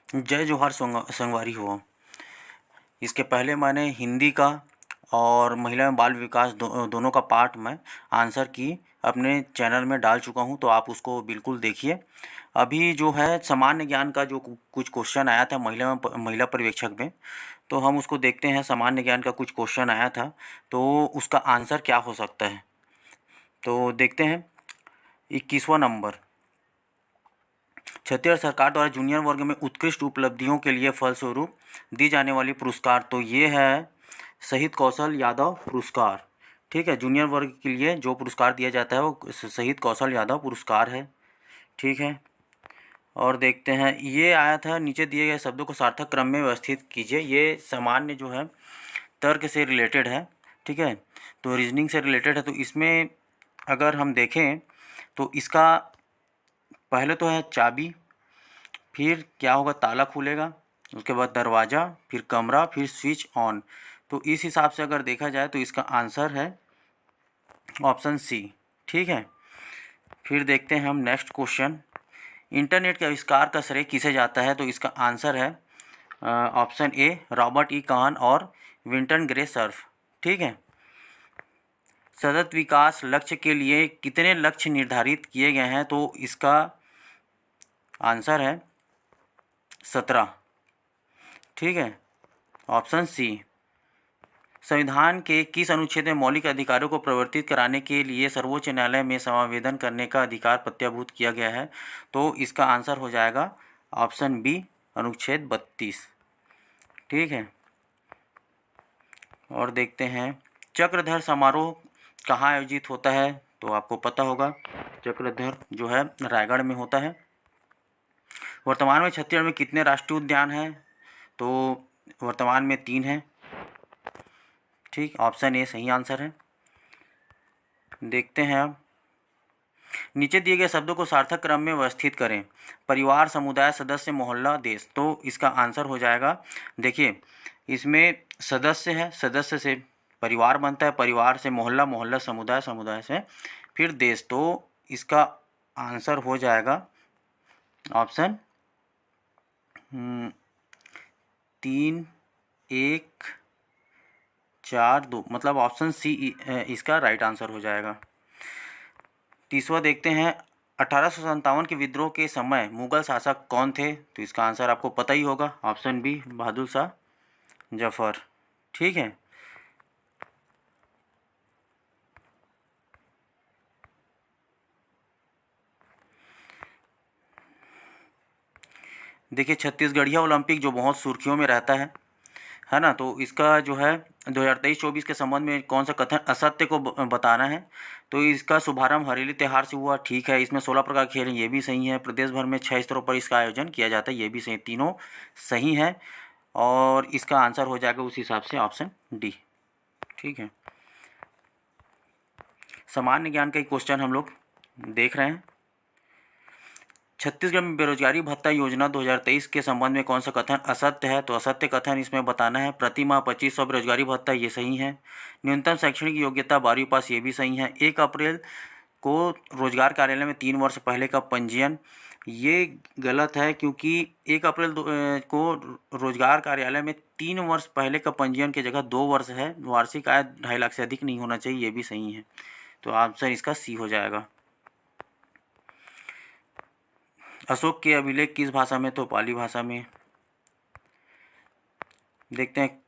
जय जोहार संगवारी हो। इसके पहले मैंने हिंदी का और महिला एवं बाल विकास दोनों का पार्ट मैं आंसर की अपने चैनल में डाल चुका हूं, तो आप उसको बिल्कुल देखिए। अभी जो है सामान्य ज्ञान का जो कुछ क्वेश्चन आया था महिला पर्यवेक्षक में, तो हम उसको देखते हैं। सामान्य ज्ञान का कुछ क्वेश्चन आया था, तो उसका आंसर क्या हो सकता है, तो देखते हैं। 21वां नंबर, छत्तीसगढ़ सरकार द्वारा जूनियर वर्ग में उत्कृष्ट उपलब्धियों के लिए फलस्वरूप दी जाने वाली पुरस्कार, तो ये है शहीद कौशल यादव पुरस्कार। ठीक है, जूनियर वर्ग के लिए जो पुरस्कार दिया जाता है वो शहीद कौशल यादव पुरस्कार है। ठीक है, और देखते हैं ये आया था, नीचे दिए गए शब्दों को सार्थक क्रम में व्यवस्थित कीजिए। ये सामान्य जो है तर्क से रिलेटेड है। ठीक है, तो रीजनिंग से रिलेटेड है। तो इसमें अगर हम देखें तो इसका पहले तो है चाबी, फिर क्या होगा, ताला खुलेगा, उसके बाद दरवाज़ा, फिर कमरा, फिर स्विच ऑन। तो इस हिसाब से अगर देखा जाए तो इसका आंसर है ऑप्शन सी। ठीक है, फिर देखते हैं हम नेक्स्ट क्वेश्चन। इंटरनेट के आविष्कार का श्रेय किसे जाता है, तो इसका आंसर है ऑप्शन ए रॉबर्ट ई काहन और विंटन ग्रे सर्फ। ठीक है, सतत विकास लक्ष्य के लिए कितने लक्ष्य निर्धारित किए गए हैं, तो इसका आंसर है 17। ठीक है, ऑप्शन सी। संविधान के किस अनुच्छेद में मौलिक अधिकारों को प्रवर्तित कराने के लिए सर्वोच्च न्यायालय में समावेदन करने का अधिकार प्रत्याभूत किया गया है, तो इसका आंसर हो जाएगा ऑप्शन बी अनुच्छेद 32। ठीक है, और देखते हैं चक्रधर समारोह कहाँ आयोजित होता है, तो आपको पता होगा चक्रधर जो है रायगढ़ में होता है। वर्तमान में छत्तीसगढ़ में कितने राष्ट्रीय उद्यान हैं, तो वर्तमान में 3 हैं। ठीक, ऑप्शन ए सही आंसर है। देखते हैं अब, नीचे दिए गए शब्दों को सार्थक क्रम में व्यवस्थित करें। परिवार, समुदाय, सदस्य, मोहल्ला, देश, तो इसका आंसर हो जाएगा, देखिए इसमें सदस्य है, सदस्य से परिवार बनता है, परिवार से मोहल्ला, मोहल्ला समुदाय, समुदाय से फिर देश, तो इसका आंसर हो जाएगा ऑप्शन 3, 1, 4, 2, मतलब ऑप्शन सी इसका राइट आंसर हो जाएगा। तीसरा देखते हैं, 1857 के विद्रोह के समय मुगल शासक कौन थे, तो इसका आंसर आपको पता ही होगा, ऑप्शन बी बहादुर शाह जफर। ठीक है, देखिए छत्तीसगढ़िया ओलंपिक जो बहुत सुर्खियों में रहता है ना, तो इसका जो है 2023-24 के संबंध में कौन सा कथन असत्य को बताना है, तो इसका शुभारंभ हरेली त्यौहार से हुआ। ठीक है, इसमें 16 प्रकार के खेल हैं, ये भी सही है। प्रदेश भर में 6 स्तरों पर इसका आयोजन किया जाता है, ये भी सही, तीनों सही है। और इसका आंसर हो जाएगा उस हिसाब से ऑप्शन डी। ठीक है, सामान्य ज्ञान का एक क्वेश्चन हम लोग देख रहे हैं। छत्तीसगढ़ में बेरोजगारी भत्ता योजना 2023 के संबंध में कौन सा कथन असत्य है, तो असत्य कथन इसमें बताना है। प्रति माह 2500 बेरोजगारी भत्ता, ये सही है। न्यूनतम शैक्षणिक योग्यता 12वीं पास, ये भी सही है। 1 अप्रैल को रोजगार कार्यालय में 3 वर्ष पहले का पंजीयन, ये गलत है, क्योंकि 1 अप्रैल को रोजगार कार्यालय में 3 वर्ष पहले का पंजीयन की जगह 2 वर्ष है। वार्षिक आय 2.5 लाख से अधिक नहीं होना चाहिए, ये भी सही है। तो आंसर इसका सी हो जाएगा। अशोक के अभिलेख किस भाषा में, तो पाली भाषा में। देखते हैं,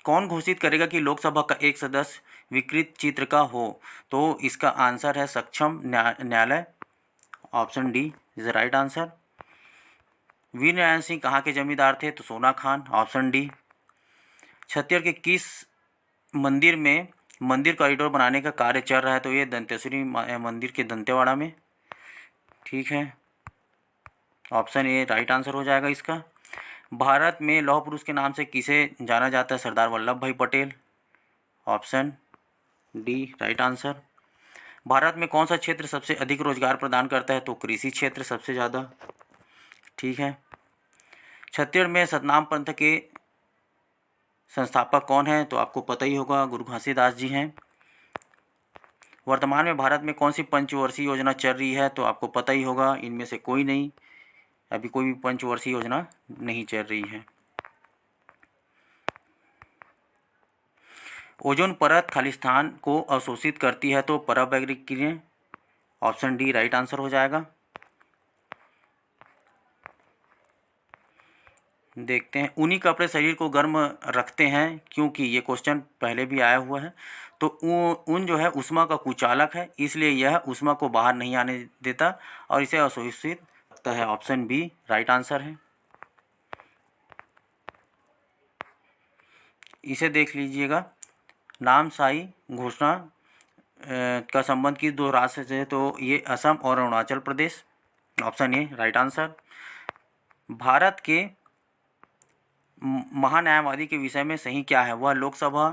कौन घोषित करेगा कि लोकसभा का एक सदस्य विकृत चित्र का हो, तो इसका आंसर है सक्षम न्यायालय, option D is right answer. Veer Narayan Singh कहाँ के जमींदार थे, तो सोना खान, ऑप्शन डी। छत्तीसगढ़ के किस मंदिर में मंदिर कॉरिडोर बनाने का कार्य चल रहा है, तो ये दंतेश्वरी मंदिर के दंतेवाड़ा में। ठीक है, ऑप्शन ए राइट आंसर हो जाएगा इसका। भारत में लौह पुरुष के नाम से किसे जाना जाता है, सरदार वल्लभ भाई Patel, option D right answer. Bharat में कौन सा क्षेत्र सबसे अधिक रोजगार प्रदान करता है, तो कृषि क्षेत्र सबसे ज़्यादा। ठीक है, छत्तीसगढ़ में सतनाम पंथ के संस्थापक कौन है, तो आपको पता ही होगा, गुरु घासीदास जी हैं। वर्तमान में भारत में कौन सी पंचवर्षीय योजना चल रही है, तो आपको पता ही होगा, इनमें से कोई नहीं, अभी कोई भी पंचवर्षीय योजना नहीं चल रही है। ओजोन परत खालिस्तान को अवशोषित करती है तो पराबैंगनी किरणें, ऑप्शन डी राइट आंसर हो जाएगा। देखते हैं, ऊनी कपड़े शरीर को गर्म रखते हैं क्योंकि ये क्वेश्चन पहले भी आया हुआ है। तो ऊन जो है ऊष्मा का कुचालक है, इसलिए यह ऊष्मा को बाहर नहीं आने देता और इसे अवशोषित करता है, ऑप्शन बी राइट आंसर है। इसे देख लीजिएगा, नामसाई घोषणा का संबंध किस दो राज्य से है, तो ये असम और Arunachal Pradesh, option A right answer. Bharat के महान्यायवादी के विषय में सही क्या है? वह लोकसभा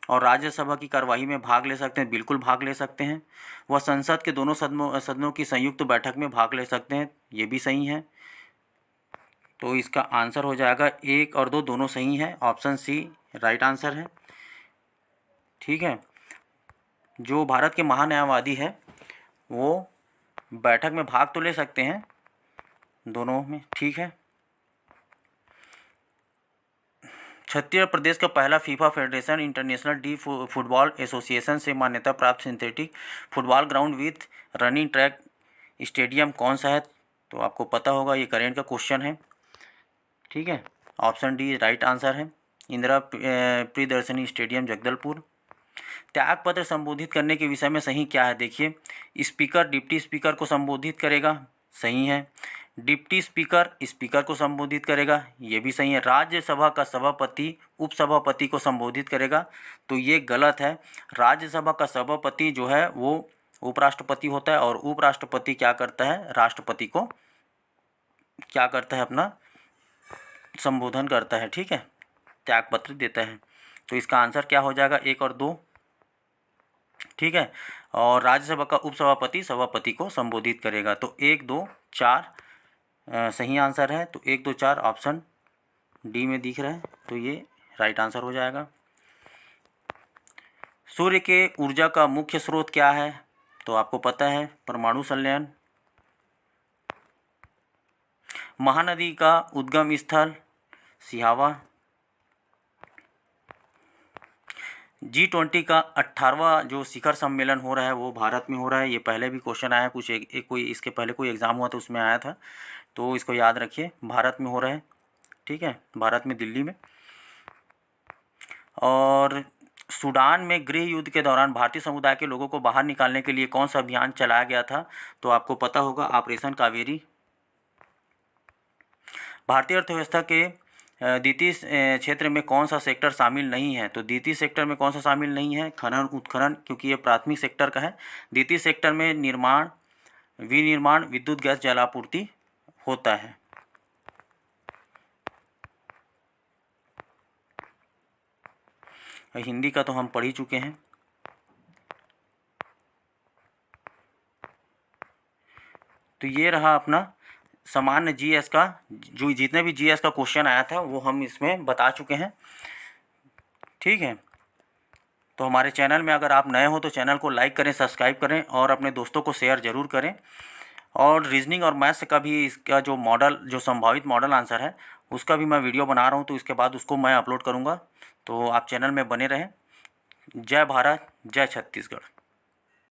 और राज्यसभा की कार्यवाही में भाग ले सकते हैं, बिल्कुल भाग ले सकते हैं। वह संसद के दोनों सदनों की संयुक्त बैठक में भाग ले सकते हैं, ये भी सही है। तो इसका आंसर हो जाएगा 1 और 2 दोनों सही है, ऑप्शन सी राइट आंसर है। ठीक है, जो भारत के महान्यायवादी है वो बैठक में भाग तो ले सकते हैं दोनों में। ठीक है, छत्तीसगढ़ प्रदेश का पहला FIFA federation international D football association से मान्यता प्राप्त synthetic football ground with running track stadium कौन सा है? तो आपको पता होगा, ये करेंट का क्वेश्चन है। ठीक है, ऑप्शन डी राइट आंसर है, इंदिरा प्रियदर्शनी स्टेडियम जगदलपुर। त्यागपत्र संबोधित करने के विषय में सही क्या है? देखिए, स्पीकर डिप्टी स्पीकर को संबोधित करेगा, सही है। डिप्टी स्पीकर स्पीकर को संबोधित करेगा, ये भी सही है। राज्यसभा का सभापति उपसभापति को संबोधित करेगा, तो ये गलत है। राज्यसभा का सभापति जो है वो उपराष्ट्रपति होता है और उपराष्ट्रपति क्या करता है? राष्ट्रपति को क्या करता है? अपना संबोधन करता है। ठीक है, त्यागपत्र देता है। तो इसका आंसर क्या हो जाएगा? 1 और 2। ठीक है, और राज्यसभा का उपसभापति सभापति को संबोधित करेगा। तो 1 2 4 सही आंसर है। तो 1 2 4 ऑप्शन डी में दिख रहा है, तो ये राइट आंसर हो जाएगा। सूर्य के ऊर्जा का मुख्य स्रोत क्या है? तो आपको पता है, परमाणु संलयन। महानदी का उद्गम स्थल सिहावा। G20 का 18वां जो शिखर सम्मेलन हो रहा है वो भारत में हो रहा है। ये पहले भी क्वेश्चन आया, कुछ कोई इसके पहले कोई एग्ज़ाम हुआ तो उसमें आया था, तो इसको याद रखिए, भारत में हो रहा है। ठीक है, भारत में दिल्ली में। और सूडान में गृह युद्ध के दौरान भारतीय समुदाय के लोगों को बाहर निकालने के लिए कौन सा अभियान चलाया गया था? तो आपको पता होगा, ऑपरेशन कावेरी। भारतीय अर्थव्यवस्था के द्वितीय क्षेत्र में कौन सा सेक्टर शामिल नहीं है? तो द्वितीय सेक्टर में कौन सा शामिल नहीं है? खनन उत्खनन, क्योंकि ये प्राथमिक सेक्टर का है। द्वितीय सेक्टर में निर्माण, विनिर्माण, विद्युत गैस जलापूर्ति होता है। हिंदी का तो हम पढ़ ही चुके हैं। तो ये रहा अपना सामान्य जीएस का, जो जितने भी जीएस का क्वेश्चन आया था वो हम इसमें बता चुके हैं। ठीक है, तो हमारे चैनल में अगर आप नए हो तो चैनल को लाइक करें, सब्सक्राइब करें और अपने दोस्तों को शेयर ज़रूर करें। और रीजनिंग और मैथ्स का भी, इसका जो मॉडल, जो संभावित मॉडल आंसर है उसका भी मैं वीडियो बना रहा हूँ, तो इसके बाद उसको मैं अपलोड करूँगा। तो आप चैनल में बने रहें। जय भारत, जय छत्तीसगढ़।